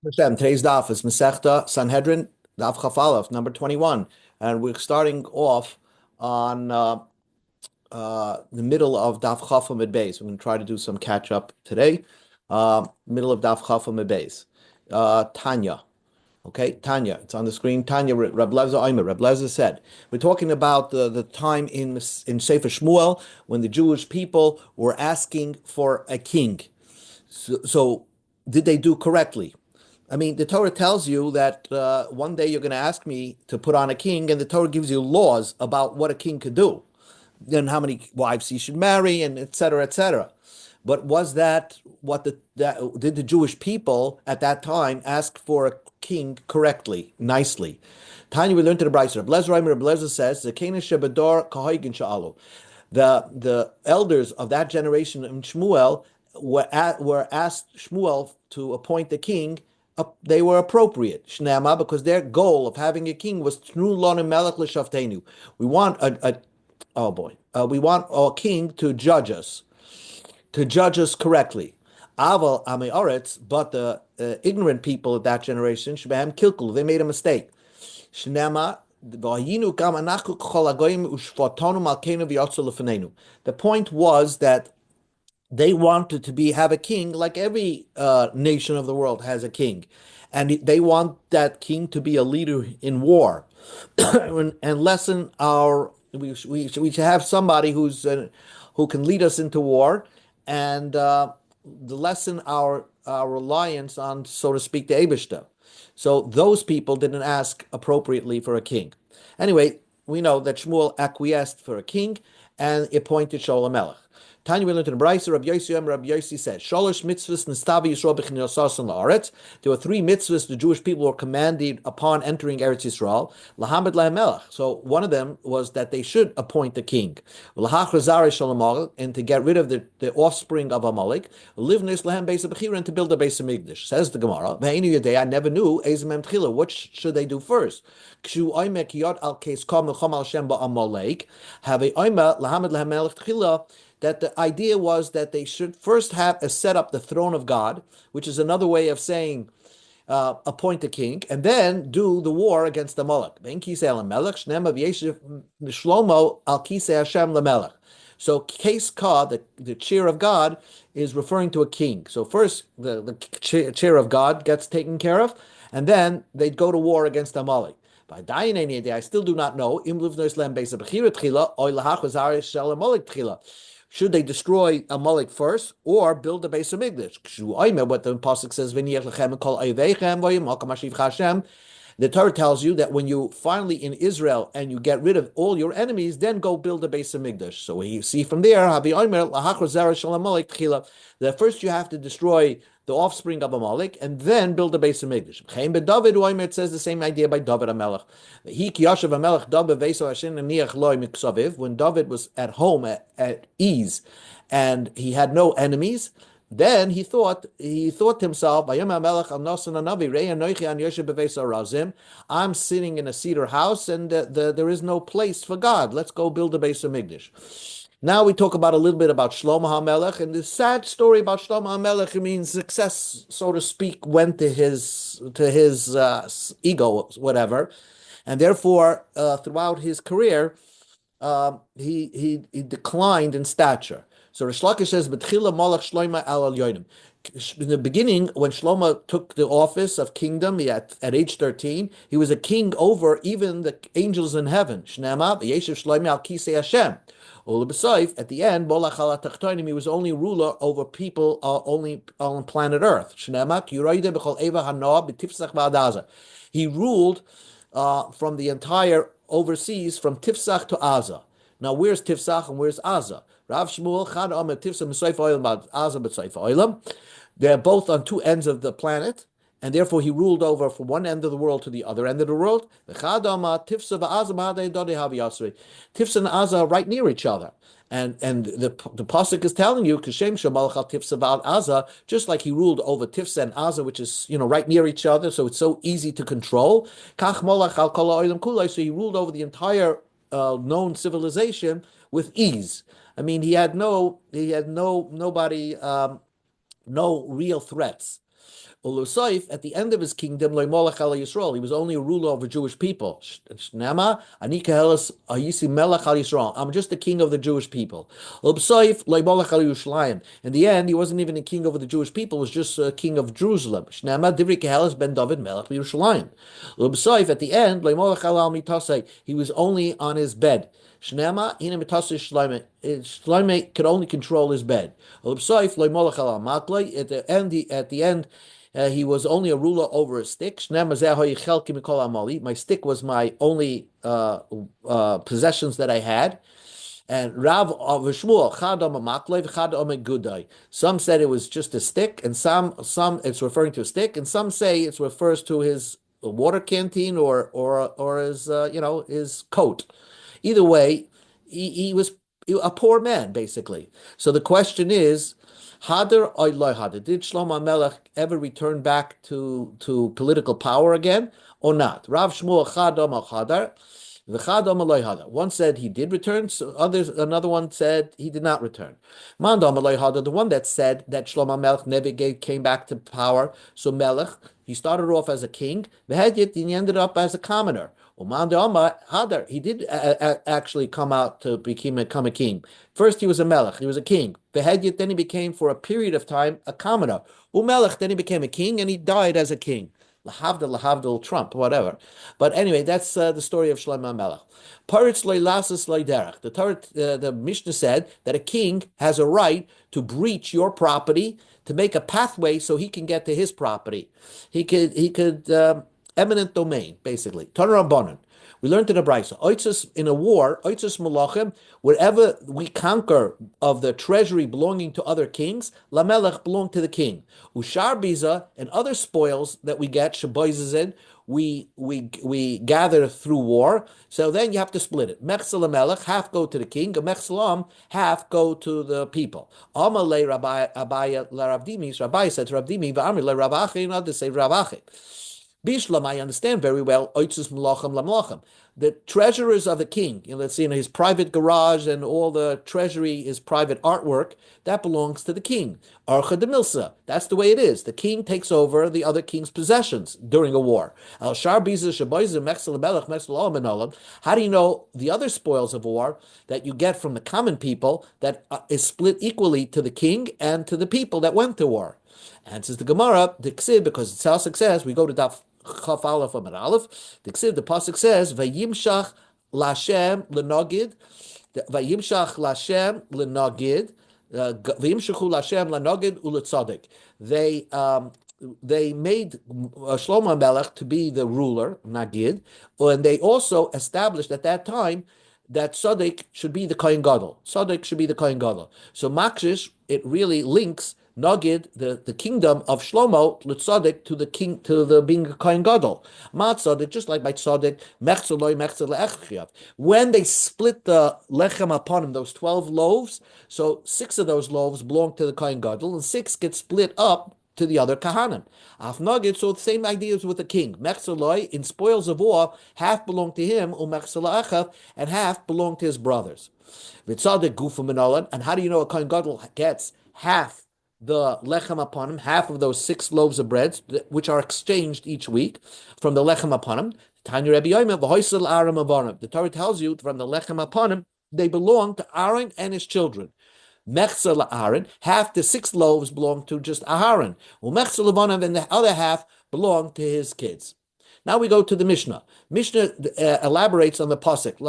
Today's daf is Masechta Sanhedrin Daf Chafalef, number 21, and we're starting off on the middle of Daf Chafam Mid Beis. We're going to try to do some catch up today. Middle of Daf Chafam Mid Beis. Tanya. Okay, Tanya, it's on the screen. Tanya, Reb Leza Omer. Reb Leza said, we're talking about the time in Sefer Shmuel when the Jewish people were asking for a king. So did they do correctly? I mean, the Torah tells you that one day you're going to ask me to put on a king, and the Torah gives you laws about what a king could do, then how many wives he should marry, and et cetera, et cetera. But was that what did the Jewish people at that time ask for a king correctly, nicely? Tanya, we learned to the Brayser. Blezer says the Kenish Shebador Kahoigin Sha'alu. The elders of that generation in Shmuel were asked Shmuel to appoint the king. They were appropriate, Shnema, because their goal of having a king was Tnu Lanu Melech L'Shaftenu. We want we want a king to judge us correctly. Aval Ameoretz, but the ignorant people of that generation, Shbehem Kilkul, they made a mistake. Shnema. The point was that they wanted to have a king like every nation of the world has a king, and they want that king to be a leader in war, and lessen we should have somebody who can lead us into war, and lessen our reliance on, so to speak, the Eibishter. So those people didn't ask appropriately for a king. Anyway, we know that Shmuel acquiesced for a king and appointed Shaul Melech. Tanya, we learned in the Brayser, Rabbi Yossi said, Sholosh mitzvahs nistavi Yisrael b'chinyasasan la'aretz. There were 3 mitzvahs the Jewish people were commanded upon entering Eretz Yisrael. Lahamid lahem melech. So one of them was that they should appoint a king. Lahach razari shalom, and to get rid of the offspring of Amalek. Livnis lahem beis bechira, and to build a beis hamikdash. Says the Gemara, Ve'enu yadei, I never knew ezemem tchila. What should they do first? Kshu oimek yod al keis kol melcham al shem ba'amalek. Have a oimer lahamid lahem melech tchila. That the idea was that they should first have set up the throne of God, which is another way of saying appoint a king, and then do the war against the Amalek. So Case Ka, the chair of God, is referring to a king. So first the chair of God gets taken care of, and then they go to war against Amalek. I still do not know. Should they destroy Amalek first or build a base of English? What the pasuk says, the Torah tells you that when you finally in Israel and you get rid of all your enemies, then go build a base of Migdash. So we see from there, that first you have to destroy the offspring of Amalek and then build a base of Migdash. It says the same idea by David HaMelech. When David was at home at ease and he had no enemies, then he thought to himself, I'm sitting in a cedar house and there is no place for God. Let's go build a base of Migdash. Now we talk about a little bit about Shlomo HaMelech, and the sad story about Shlomo HaMelech, means success, so to speak, went to his ego, whatever, and therefore throughout his career he declined in stature. So Rish Lakish says, "B'tchila malach Shlomo al yonim." In the beginning, when Shlomo took the office of kingdom at age 13, he was a king over even the angels in heaven. Shnema v'yeshiv Shlomo al kisei Hashem. At the end, he was only ruler over people only on planet Earth. He ruled from the entire overseas, from Tifsach to Aza. Now, where's Tifsach and where's Aza? Rav Shmuel Chad Omer Tifsach M'Soif Oilam Aza B'Soif Oilam. They're both on 2 ends of the planet, and therefore he ruled over from one end of the world to the other end of the world. Tifsa and Aza are right near each other. And the pasuk is telling you, Kashem Shamalach al Tifsa v'al Aza, just like he ruled over Tifsa and Aza, which is right near each other, so it's so easy to control. Kach Molach al Kol Ha'olam Kulei, so he ruled over the entire known civilization with ease. I mean, he had nobody, no real threats. Ulusaif, at the end of his kingdom, Loimolech al Yisrael, he was only a ruler over Jewish people. Shnema, Ani Kehelas Ayisi Melech al Yisrael. I'm just the king of the Jewish people. Ulusaif, Loimolech al Yerushalayim. In the end, he wasn't even a king over the Jewish people, he was just a king of Jerusalem. Shnema, Divri Kehelas ben David Melech Yerushalayim. Ulusaif, at the end, Loimolech al Mitasei, he was only on his bed. Shnema, Ina Mitasei Shleime. Shleime could only control his bed. Ulusaif, Loimolech al Matlei. At the end, he was only a ruler over a stick. My stick was my only possessions that I had. And Rav of Shmuel, Chadam Maklev, Chadam Gudai. Some said it was just a stick, and some it's referring to a stick, and some say it refers to his water canteen or his his coat. Either way, he was a poor man basically. So the question is, Hadar or loy hadar? Did Shlomo Melech ever return back to political power again or not? Rav Shmuel Chadam Hadar, v'Chadam loy hadar. One said he did return. So another one said he did not return. Mandam loy hadar, the one that said that Shlomo Melech never came back to power. So Melech, he started off as a king, v'hedyet, he ended up as a commoner. He did actually come out to become a king. First, he was a melech, he was a king. Then he became, for a period of time, a commoner. Umelech, then he became a king, and he died as a king. Lahavdil, Trump, whatever. But anyway, that's the story of Shlomo Melech. Paritz leilasis leiderech. The Mishnah said that a king has a right to breach your property, to make a pathway so he can get to his property. He could eminent domain, basically. Tanur Rabbanan. We learned in the Brisa, in a war, Oitzes Malachim, wherever we conquer of the treasury belonging to other kings, Lamelech belong to the king. Ushar Biza and other spoils that we get, Shaboizes we gather through war. So then you have to split it. Mechsel Lamelech, half go to the king, Mechselam, half go to the people. Amalei Rabbi Lavdimi, Rabbi said to Rabdimi, V'amri le Ravachi, and others say Ravachi. Bishlam, I understand very well. Oitzes Malachim Lamlachim. The treasurers of the king, let's see, his private garage and all the treasury, his private artwork, that belongs to the king. Archa de Milsa, that's the way it is. The king takes over the other king's possessions during a war. How do you know the other spoils of war that you get from the common people that is split equally to the king and to the people that went to war? Answers the Gemara, the Ksiv, because it's our success, we go to Daf Chaf Aleph Amar Aleph. The Ksiv, the pasuk says, "Vayimshach Lashem lenogid, Vayimshach Lashem lenogid, Vayimshachu Lashem lenogid uletzadik." They made Shlomo Melech to be the ruler, Nagid, and they also established at that time that Tzaddik should be the Kohen Gadol. Tzaddik should be the Kohen Gadol. So Makshish, it really links Nagid, the kingdom of Shlomo, Tzaddik, to the king, to the being a Kohen Gadol. Tzaddik, just like by Tzaddik, Mechzeloi, Mechzel le'echchiav. When they split the lechem upon him, those 12 loaves, so 6 of those loaves belong to the Kohen Gadol, and 6 get split up to the other Kahanim. Afnagid, so the same idea is with the king. Mechzeloi, in spoils of war, half belong to him, and half belong to his brothers. V'tzadik gufa minolan, and how do you know a Kohen Gadol gets half the lechem upon him, half of those 6 loaves of bread, which are exchanged each week from the lechem upon him? The Torah tells you from the lechem upon him, they belong to Aaron and his children. Mechzel Aaron, half the 6 loaves belong to just Aaron. Mechzel and the other half belong to his kids. Now we go to the Mishnah. Mishnah elaborates on the pasuk.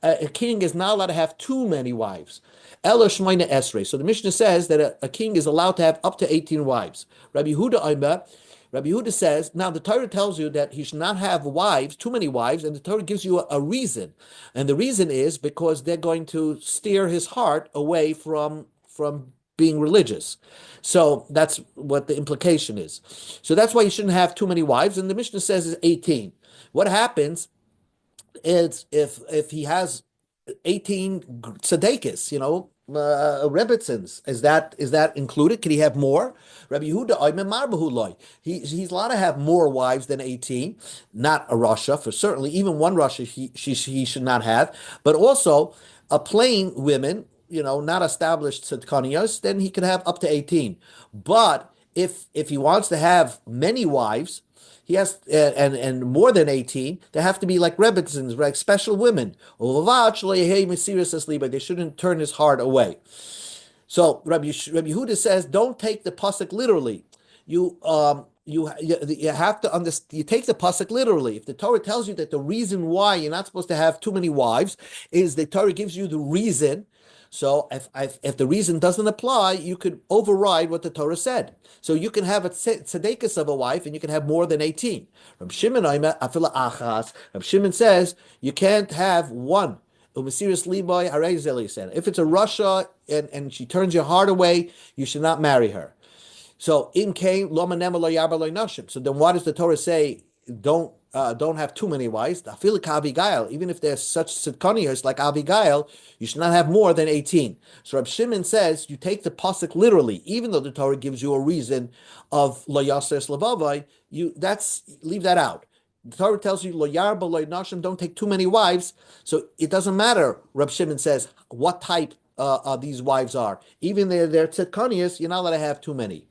A king is not allowed to have too many wives. So the Mishnah says that a king is allowed to have up to 18 wives. Rabbi Yehuda says, now the Torah tells you that he should not have wives, too many wives, and the Torah gives you a reason. And the reason is because they're going to steer his heart away from being religious. So that's what the implication is. So that's why you shouldn't have too many wives, and the Mishnah says is 18. What happens is if he has 18 tzedekis, Rebbitzins, is that included? Can he have more? Rabbi Yehuda, he's allowed to have more wives than 18, not a Rasha, for certainly, even one Rasha he should not have, but also a plain women, not established tzedkaniyos, then he can have up to 18. But If he wants to have many wives, he has and more than 18, they have to be like rebbetzins, like special women. They shouldn't turn his heart away. So Rabbi Yehuda says, don't take the pasuk literally. You have to understand. You take the pasuk literally. If the Torah tells you that the reason why you're not supposed to have too many wives is the Torah gives you the reason. So if the reason doesn't apply, you could override what the Torah said. So you can have a tzedekis of a wife, and you can have more than 18. Rab Shimon says you can't have one. If it's a Russia and she turns your heart away, you should not marry her. So in came lo manema lo yarba lo nashim. So then, why does the Torah say don't have too many wives? Even if they're such tzidkanias like Abigail, you should not have more than 18. So Rab Shimon says you take the pasuk literally, even though the Torah gives you a reason of lo yaser slavavai, leave that out. The Torah tells you lo yarba lo nashim, don't take too many wives. So it doesn't matter. Rab Shimon says what type these wives are. Even they're tzidkanias, you're not allowed to have too many.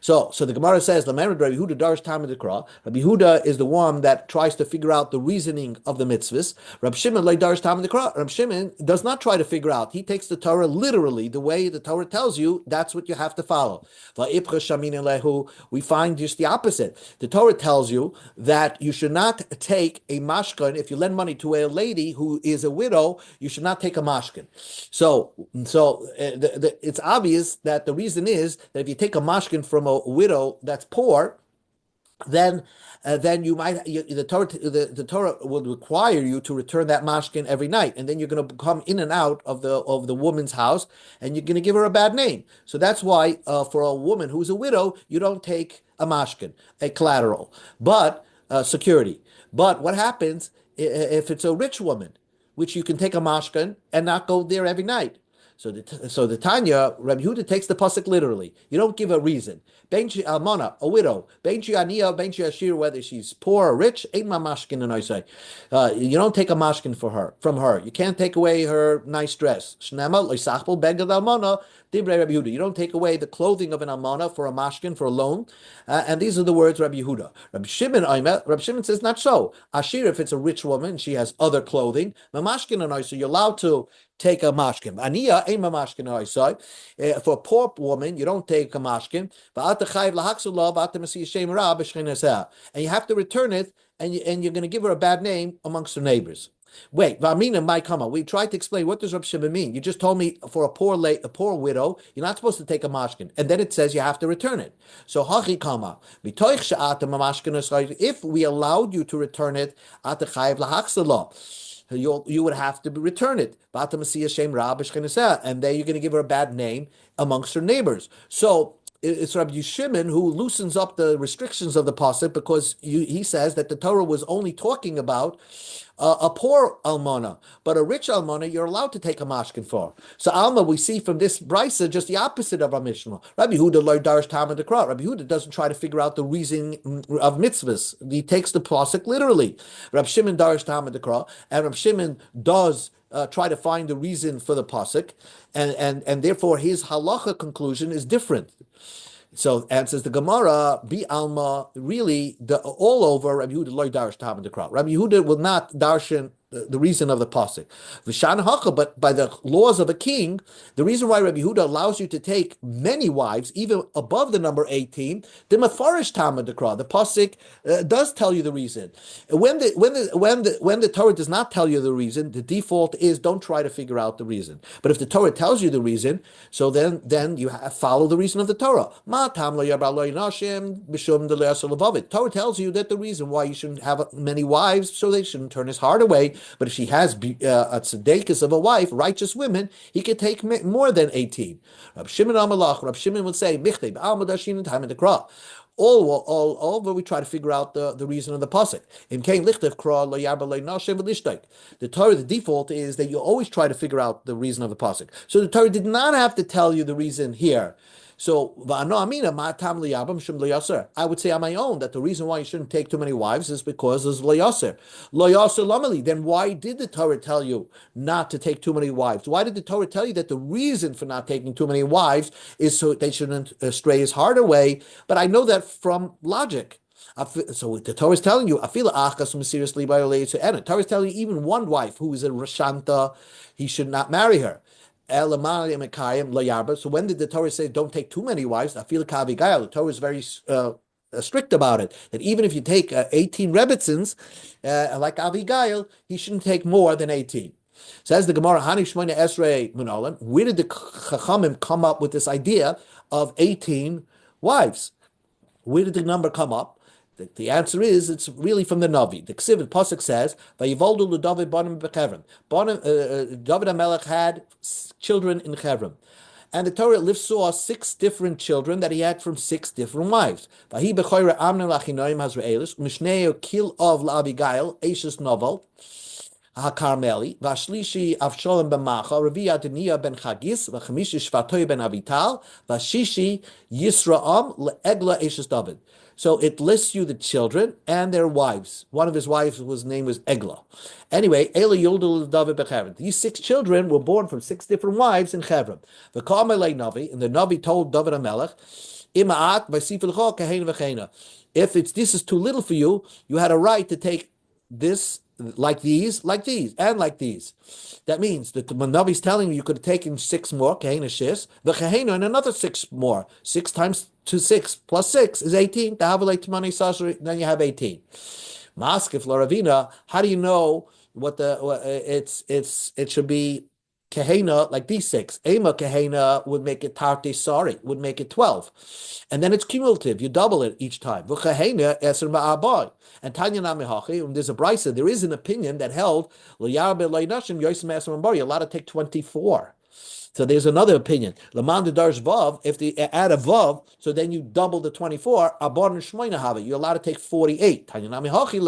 So the Gemara says, Rabbi Yehuda Darsh Talmud Bavli. Rabbi Yehuda is the one that tries to figure out the reasoning of the mitzvahs. Rabbi Shimon Darsh Talmud Bavli. Rabbi Shimon does not try to figure out. He takes the Torah literally, the way the Torah tells you. That's what you have to follow. We find just the opposite. The Torah tells you that you should not take a mashkan. If you lend money to a lady who is a widow, you should not take a mashkan. So it's obvious that the reason is that if you take a mashkin from a widow that's poor, then the Torah will require you to return that mashkin every night, and then you're going to come in and out of the woman's house, and you're going to give her a bad name. So that's why for a woman who's a widow, you don't take a mashkin, a collateral, but security. But what happens if it's a rich woman, which you can take a mashkin and not go there every night? So the Tanya, Rabbi Yehuda takes the pasuk literally. You don't give a reason. Benchi almana, a widow. Benchi aniya, benchi ashir, whether she's poor or rich, ain't ma mashkin and I say. You don't take a mashkin from her. You can't take away her nice dress. Shnema loisachbel begad almana. Divrei Rabbi Yehuda. You don't take away the clothing of an almana for a mashkin, for a loan. And these are the words Rabbi Yehuda. Rabbi Shimon says not so. Ashir, if it's a rich woman, she has other clothing. Mamashkin and I say, you're allowed to take a mashkin. Aniya ain't a mashkin. For a poor woman, you don't take a mashkin. And you have to return it, and you're going to give her a bad name amongst her neighbors. Wait, Vamina might come on. We tried to explain what does Rab Shimon mean. You just told me for a poor widow, you're not supposed to take a mashkin, and then it says you have to return it. So hachi kama if we allowed you to return it, you would have to return it. And then you're going to give her a bad name amongst her neighbors. So it's Rabbi Shimon who loosens up the restrictions of the pasuk, because he says that the Torah was only talking about a poor almana, but a rich almana you're allowed to take a mashkin for. So Alma, we see from this brisa just the opposite of our Mishnah. Rabbi Yehuda lo darish Talmud Bavli. Rabbi Yehuda doesn't try to figure out the reason of mitzvahs. He takes the pasuk literally. Rabbi Shimon darish Talmud Bavli, and Rabbi Shimon does try to find the reason for the pasuk, and therefore his halacha conclusion is different. So answers the Gemara, Bi Alma, really all over Rabbi Yehuda loy darish Talmud Bavli. Rabbi Yehuda will not darshan the reason of the pasuk. V'shan haka, but by the laws of a king, the reason why Rabbi Yehuda allows you to take many wives, even above the number 18, the mafarish Talmud Bavli. The pasuk does tell you the reason. When the Torah does not tell you the reason, the default is don't try to figure out the reason. But if the Torah tells you the reason, so then you follow the reason of the Torah. Torah tells you that the reason why you shouldn't have many wives, so they shouldn't turn his heart away. But if she has a tzedekis of a wife, righteous women, he could take more than 18. Rab Shimon Amalach, Rab Shimon would say, all over we try to figure out the reason of the pasuk. The Torah, the default is that you always try to figure out the reason of the pasuk. So the Torah did not have to tell you the reason here. So, I would say on my own that the reason why you shouldn't take too many wives is because there's lo yaser. Lo yaser lamali. Then why did the Torah tell you not to take too many wives? Why did the Torah tell you that the reason for not taking too many wives is so they shouldn't stray his heart away? But I know that from logic. So the Torah is telling you, seriously by the Torah is telling you even one wife who is a Rashanta, he should not marry her. So when did the Torah say don't take too many wives? The Torah is very strict about it. That even if you take 18 Rebbitzins, like Avigail, he shouldn't take more than 18. Says the Gemara, Hani Shmoyne Esrei Munolan. Where did the Chachamim come up with this idea of 18 wives? Where did the number come up? The answer is it's really from the Navi. The Ksiv Pasuk says, "Vayivoldu l'David banim b'Chevron." David HaMelech had children in Chevron, and the Torah saw 6 different children that he had from 6 different wives. Vahi b'choyre Amnon lachinoim hazre'elis mishneo kil of la'Abigail eishes novel. HaKarmeli, Vashlishi Avshalom ben Macha, Ravi Adoniah ben Chagis, Vachamishi Shvatoy ben Avital, Vashishi Yisraam le'egla Eshes David. So it lists you the children and their wives. One of his wives name was Egla. Anyway, Ela Yuldul David bechevron. These 6 children were born from 6 different wives in Chevron. The Karmelei Navi, and the Navi told David HaMelech, Imaat v'sifilcho kahein v'cheina. If this is too little for you, you had a right to take this like these, and like these. That means that the Navi is telling you could have taken 6 more, Kahena Shis, the Kahena and another 6 more. 6 times 6 plus 6 is 18. Then you have 18. Maskif Laravina, how do you know what it should be Kahena like these 6? Ema Kahena would make it Tarti Sari, would make it 12. And then it's cumulative. You double it each time. V'chahena eser ma'aboy. And Tanya Namihachi, there's a brisa, there is an opinion that held, you're allowed to take 24. So there's another opinion. Laman de Darsh Vav, if they add a Vav, so then you double the 24, Abon Shmoina Hava, you're allowed to take 48. Tanya Namihachi,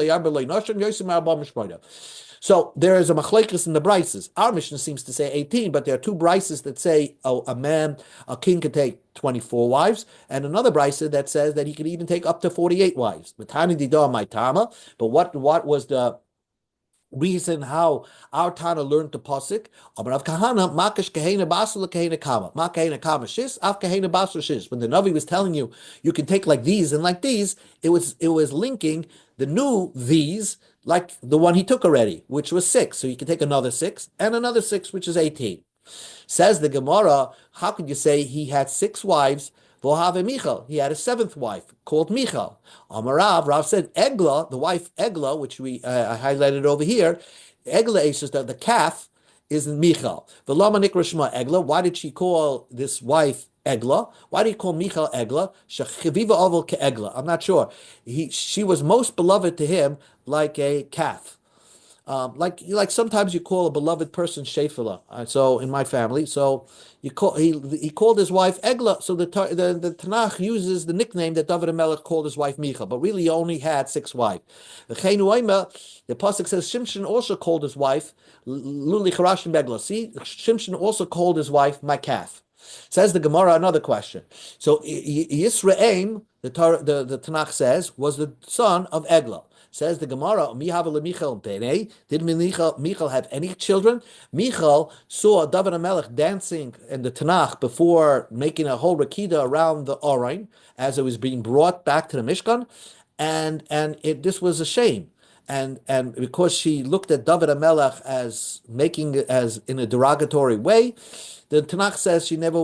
so there is a machlekes in the brises. Our Mishnah seems to say 18, but there are 2 brises that say a king could take 24 wives, and another brisa that says that he could even take up to 48 wives. But what was the reason how our Tana learned the pasuk? When the Navi was telling you you can take like these and like these, it was linking the new these like the one he took already, which was 6. So you can take another 6 and another 6, which is 18. Says the Gemara, how could you say he had 6 wives? Vohave Michal, he had a 7th wife called Michal. Amarav, Rav said Egla, the wife Egla, which we highlighted over here, Egla is the calf is Michal. V'lama nikra shma Egla. Why did she call this wife Egla? Why do you call Michal Egla? Shechiviva oval ke Egla. I'm not sure. She was most beloved to him like a calf. Like sometimes you call a beloved person Shefela. So in my family, so he called his wife Egla. So the Tanakh uses the nickname that David HaMelech called his wife Micha, but really he only had 6 wives. The pasuk says Shimshon also called his wife Luli Charashim Egla. See, Shimshon also called his wife my calf. Says the Gemara, another question. So Yisrael, the Tanakh says, was the son of Egla. Says the Gemara, did Michal have any children? Michal saw David HaMelech dancing in the Tanakh before making a whole Rakida around the Orain as it was being brought back to the Mishkan, and this was a shame. And because she looked at David HaMelech as making it as in a derogatory way, the Tanakh says she never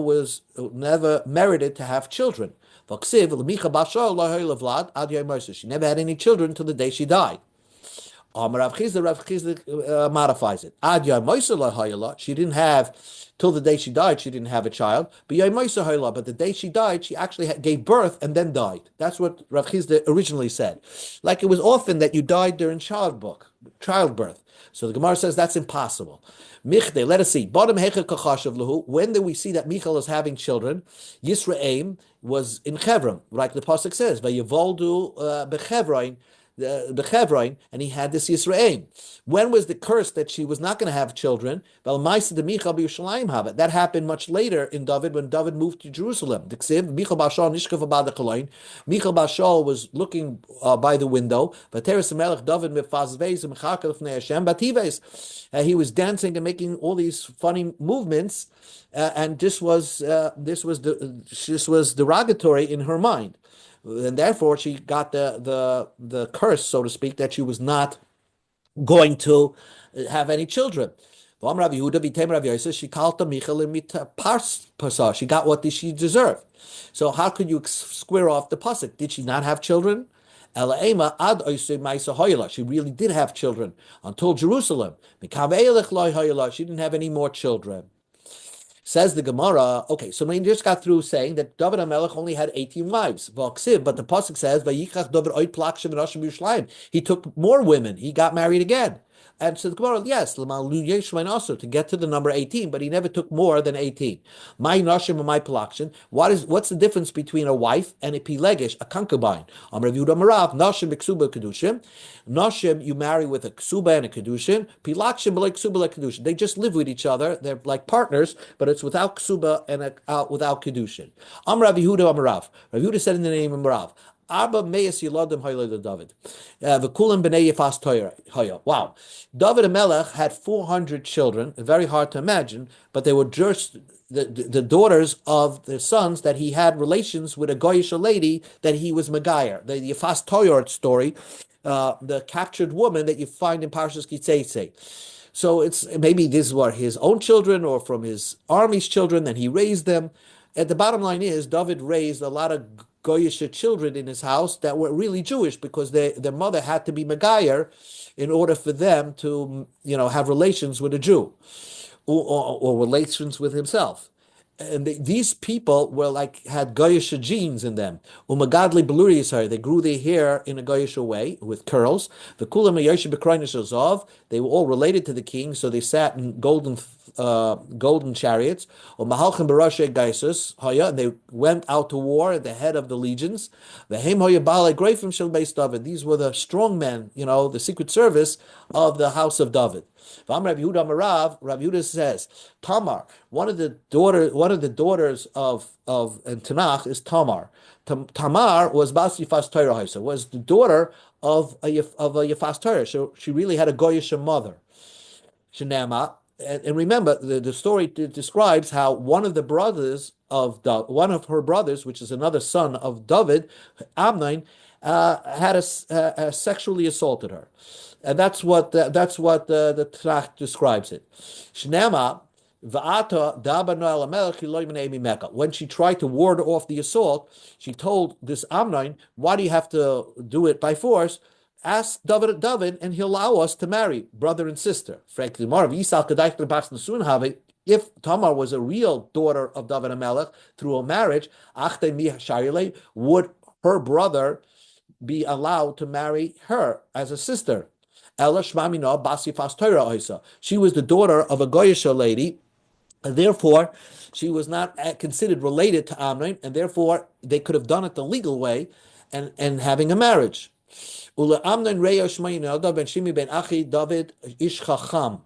merited to have children. She never had any children until the day she died. Rav Chizda modifies it. She didn't have, till the day she died, she didn't have a child. But the day she died, she actually gave birth and then died. That's what Rav Chizda originally said. Like it was often that you died during childbirth. So the Gemara says that's impossible. Michde, let us see. When do we see that Michal is having children? Yisrael was in Chevron, like the pasuk says. Vayivoldu bechevron. the Chevron, and he had this Yisrael. When was the curse that she was not going to have children? That happened much later in David when David moved to Jerusalem. Michal Bashal was looking by the window. He was dancing and making all these funny movements, and this was derogatory in her mind, and therefore she got the curse, so to speak, that she was not going to have any children. She got what she deserved. So how could you square off the pasuk? Did she not have children? She really did have children until Jerusalem. She didn't have any more children. Says the Gemara, okay, so we just got through saying that David HaMelech only had 18 wives. But the pasuk says, he took more women. He got married again. And so the Gemara, yes, also to get to the number 18, but he never took more than 18. My nashim and my palakshin. What's the difference between a wife and a pilegish, a concubine? Nashim b'ksuba kedushim. Nashim you marry with a ksuba and a kedushin. Pilakshim b'lei ksuba le kedushin. They just live with each other. They're like partners, but it's without ksuba and without kedushin. Rav Yehuda Amarav. Rav Yehuda said in the name of Amarav. Arba Meis Yiladim Hayla David. V'kulam b'nei Yefas Haya. Wow. David HaMelech had 400 children. Very hard to imagine, but they were just the daughters of the sons that he had relations with a Goyish lady that he was Megayer. The Yefas Toyer story, the captured woman that you find in Parshas Kitzeitze. So it's maybe these were his own children or from his army's children, and he raised them. And the bottom line is, David raised a lot of Goyish children in his house that were really Jewish because their mother had to be Megayer in order for them to, have relations with a Jew or relations with himself. And these people were had Goyish genes in them. Umagadli beluri yisari. They grew their hair in a Goyish way with curls. The kulam yayish b'kraynish azov. They were all related to the king, so they sat in golden chariots. Umahalchem barashe gaisus haya. They went out to war at the head of the legions. The heim haya baalei greifim shel beis David. These were the strong men, the secret service of the house of David. Rav Yehuda says, Tamar, one of the daughters of Tanakh is Tamar. Tamar was Bas Yefas Torah, was the daughter of a Yefas Torah. So she really had a Goyish mother. Shenema, and remember, the story describes how one of her brothers, which is another son of David, Amnon, had sexually assaulted her. And that's what the Tanakh describes it. Shnema va'ata dabana melech. When she tried to ward off the assault, she told this Amnon, "Why do you have to do it by force? Ask David, and he'll allow us to marry brother and sister." Frankly, if Tamar was a real daughter of David HaMelech through a marriage, would her brother be allowed to marry her as a sister? She was the daughter of a Goyish lady, and therefore she was not considered related to Amnon, and therefore they could have done it the legal way and having a marriage. Amnon ben Shimi ben Achi David ish chacham.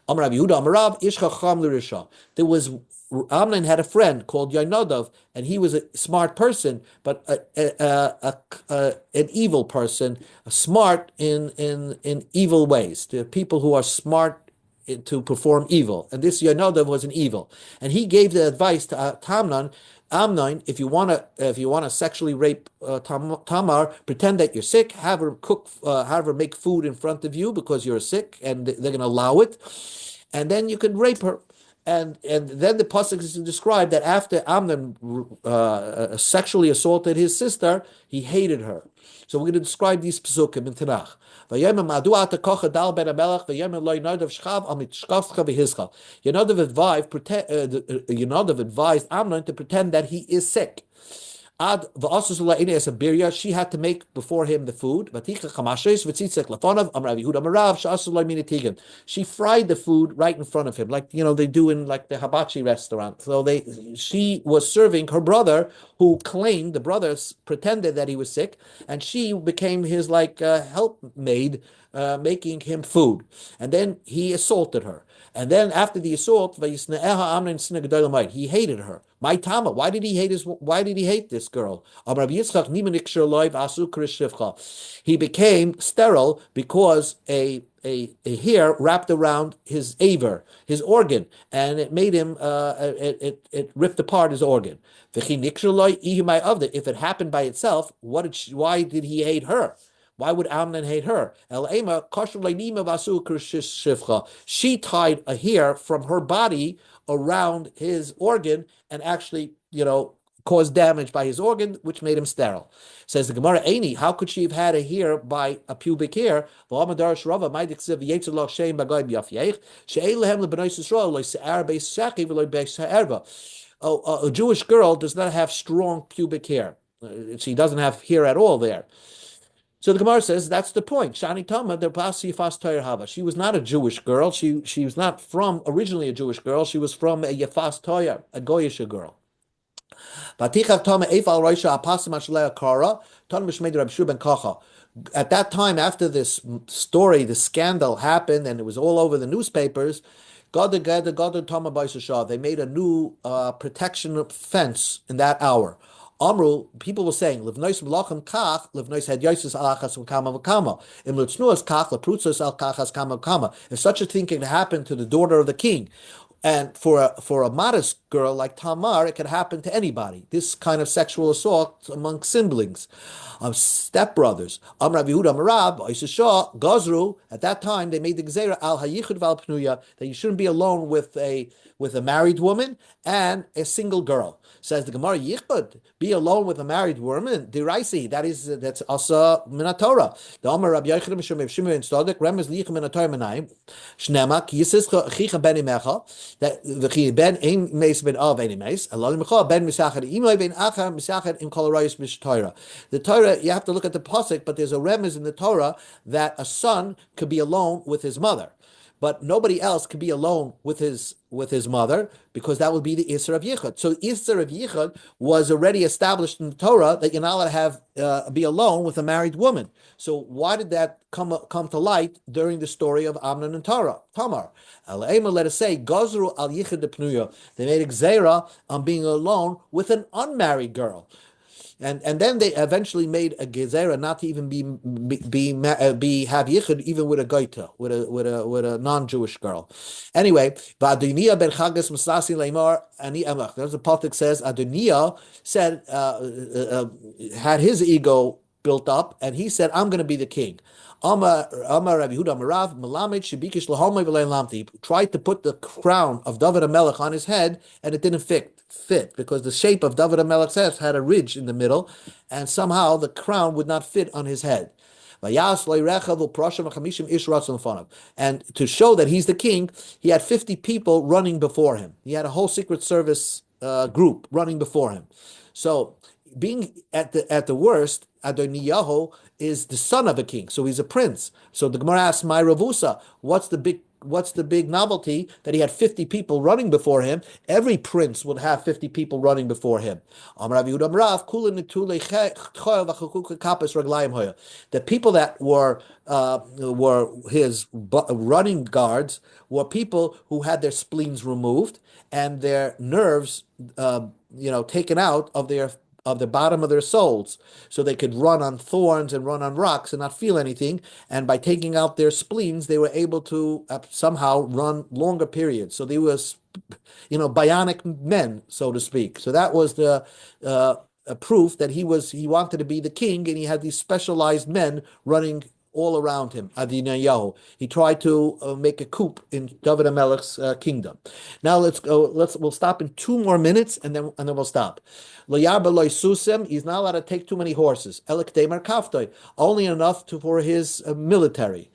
Amrav Yehuda Amarav ish chacham l'risha. There was Amnon had a friend called Yonadav, and he was a smart person, but an evil person, smart in evil ways. There are people who are smart to perform evil, and this Yonadav was an evil, and he gave the advice to Amnon, if you want to sexually rape Tamar, pretend that you're sick, have her make food in front of you because you're sick, and they're going to allow it, and then you can rape her. And then the pasuk is to describe that after Amnon sexually assaulted his sister, he hated her. So we're going to describe these pasukim in Tanakh. Yonadav advised Amnon to pretend that he is sick. Ad v'asus la'ines abirya. She had to make before him the food. V'ticha chamashes v'tzitzek lefonav. Amar Rav Yehuda Marav she'asus la'minitigan. She fried the food right in front of him, like they do in like the hibachi restaurant. So she was serving her brother, who claimed the brothers pretended that he was sick, and she became his like helpmaid, making him food. And then he assaulted her. And then after the assault, he hated her. My Tama, why did he hate this girl? He became sterile because a hair wrapped around his aver, his organ, and it made him it ripped apart his organ. If it happened by itself, why did he hate her? Why would Amnon hate her? She tied a hair from her body around his organ and actually, caused damage by his organ, which made him sterile. Says the Gemara, Aini, how could she have had a hair by a pubic hair? A Jewish girl does not have strong pubic hair. She doesn't have hair at all there. So the Gemara says that's the point. Shani Tama the Basi Fas Toyer Hava. She was not a Jewish girl. She was not from originally a Jewish girl. She was from a Yefas Toyer, a Goyish girl. At that time, after this story, the scandal happened, and it was all over the newspapers, they made a new protection fence in that hour. Amru, people were saying, "Livnois melachim kach, livnois hadyosis alachas v'kama v'kama. Im lutznuas kach, leprutzos al kachas kama v'kama." If such a thing can happen to the daughter of the king, and for a modest girl like Tamar, it can happen to anybody. This kind of sexual assault among siblings, stepbrothers. Amar Rav Yehuda Marav, Gazru. At that time, they made the gzeira al hayichud val pnuya that you shouldn't be alone with a married woman and a single girl. Says the Gemara, Yichud, be alone with a married woman. Diraisi, that's also Minatorah. The Amar Rabbi Yochanan Mishum Shimon Stodik, Remez Lichem Minatorah Menayim, Shnema, Kiyisis Chicha Ben Imecha, that the Chi Ben Ein Meis Ben Av Ein Meis, Allah Mecha Ben Misachar, Imoi Ben Acha Misachar in Kolorayus Mish Torah. The Torah, you have to look at the pasuk, but there's a remez in the Torah that a son could be alone with his mother. But nobody else could be alone with his mother, because that would be the Isser of Yichud. So Isser of Yichud was already established in the Torah that you're not allowed to have be alone with a married woman. So why did that come to light during the story of Amnon and Tamar? Let us say Gazru al Yichud de Pnuya. They made a gzeira on being alone with an unmarried girl. And then they eventually made a gezerah not to even be have yichud even with a goita, with a non-Jewish girl. Anyway, Adoniya ben Chagas Masasi Leimar Ani Emach. There's a pasuk says Adoniya said had his ego built up, and he said, "I'm going to be the king." Amar Rabbi Yehuda Marav Melamed Shibikish Lahomay V'Leilamti tried to put the crown of David HaMelech on his head, and it didn't fit because the shape of David HaMelech's head had a ridge in the middle, and somehow the crown would not fit on his head. And to show that he's the king, he had 50 people running before him. He had a whole Secret Service group running before him. So, being at the worst, Adoniyahu is the son of a king, so he's a prince. So the Gemara asks, "My Ravusa, what's the big novelty that he had 50 people running before him? Every prince would have 50 people running before him." The people that were his running guards were people who had their spleens removed and their nerves, taken out of the bottom of their soles, so they could run on thorns and run on rocks and not feel anything. And by taking out their spleens, they were able to somehow run longer periods. So they were, bionic men, so to speak. So that was the proof that he wanted to be the king, and he had these specialized men running all around him. Adinayahu. He tried to make a coup in David HaMelech's kingdom. Now we'll stop in 2 more minutes, and then we'll stop. He's not allowed to take too many horses. Only enough for his military.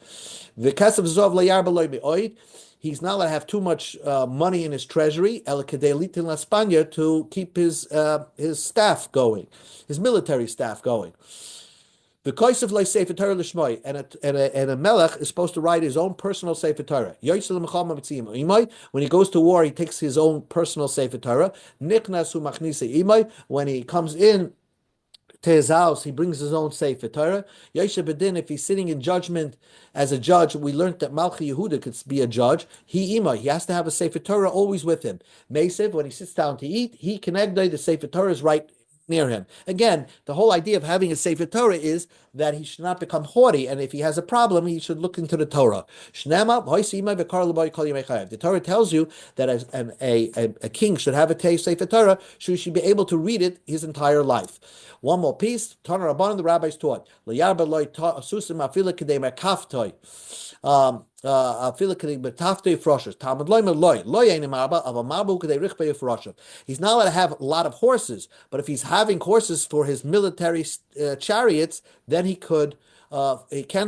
he's not allowed to have too much money in his treasury, to keep his staff going, his military staff going. The Kosev lay Sefer Torah l'shmoi, and a melech is supposed to write his own personal Sefer Torah. When he goes to war, he takes his own personal Sefer Torah. Nichnas hu machnise imay. When he comes in to his house, he brings his own Sefer Torah. Yoshe Bedin, if he's sitting in judgment as a judge, we learned that Malchi Yehuda could be a judge. He has to have a Sefer Torah always with him. Mesev, when he sits down to eat, he the Sefer Torah is right near him. Again, the whole idea of having a Sefer Torah is that he should not become haughty, and if he has a problem, he should look into the Torah. The Torah tells you that a king should have a Sefer Torah, so he should be able to read it his entire life. One more piece. Tana Rabbanan, the rabbis taught. He's not allowed to have a lot of horses, but if he's having horses for his military chariots, then he can't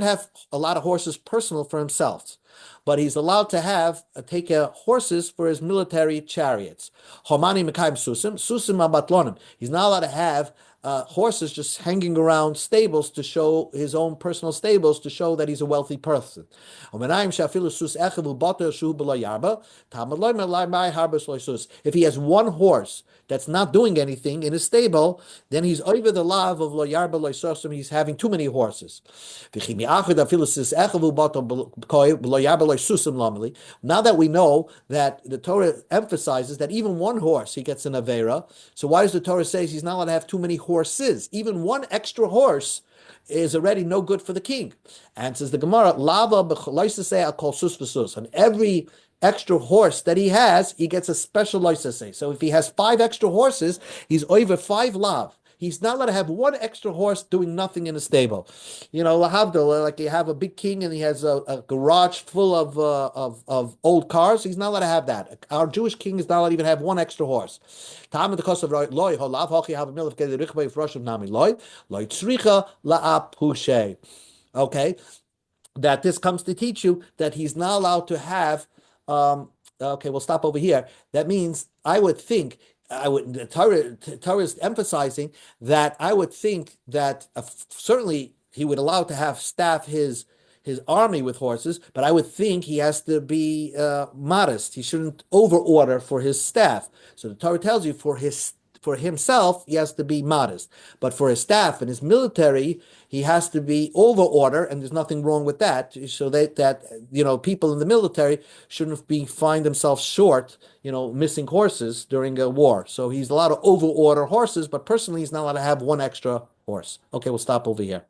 have a lot of horses personal for himself, but he's allowed to have take horses for his military chariots. Homani mekayim susim abatlonim. He's not allowed to have horses just hanging around stables to show his own personal stables to show that he's a wealthy person. If he has one horse that's not doing anything in his stable, then he's over the lav of lo yarba lo sosim. He's having too many horses. Now that we know that the Torah emphasizes that even one horse he gets an avera, so why does the Torah say he's not allowed to have too many horses? Even one extra horse is already no good for the king. And says the Gemara, lava on every extra horse that he has, he gets a special license. So if he has 5 extra horses, he's over 5 lav. He's not allowed to have one extra horse doing nothing in a stable. Lahavdil, like you have a big king and he has a garage full of old cars. He's not allowed to have that. Our Jewish king is not allowed to even have one extra horse. Okay, that this comes to teach you that he's not allowed to have. Okay, we'll stop over here. That means the Torah is emphasizing that I would think that certainly he would allow to have staff his army with horses, but I would think he has to be modest. He shouldn't overorder for his staff. So the Torah tells you for himself, he has to be modest. But for his staff and his military, he has to be over order, and there's nothing wrong with that. So that people in the military shouldn't find themselves short, missing horses during a war. So he's allowed to over order horses, but personally, he's not allowed to have one extra horse. Okay, we'll stop over here.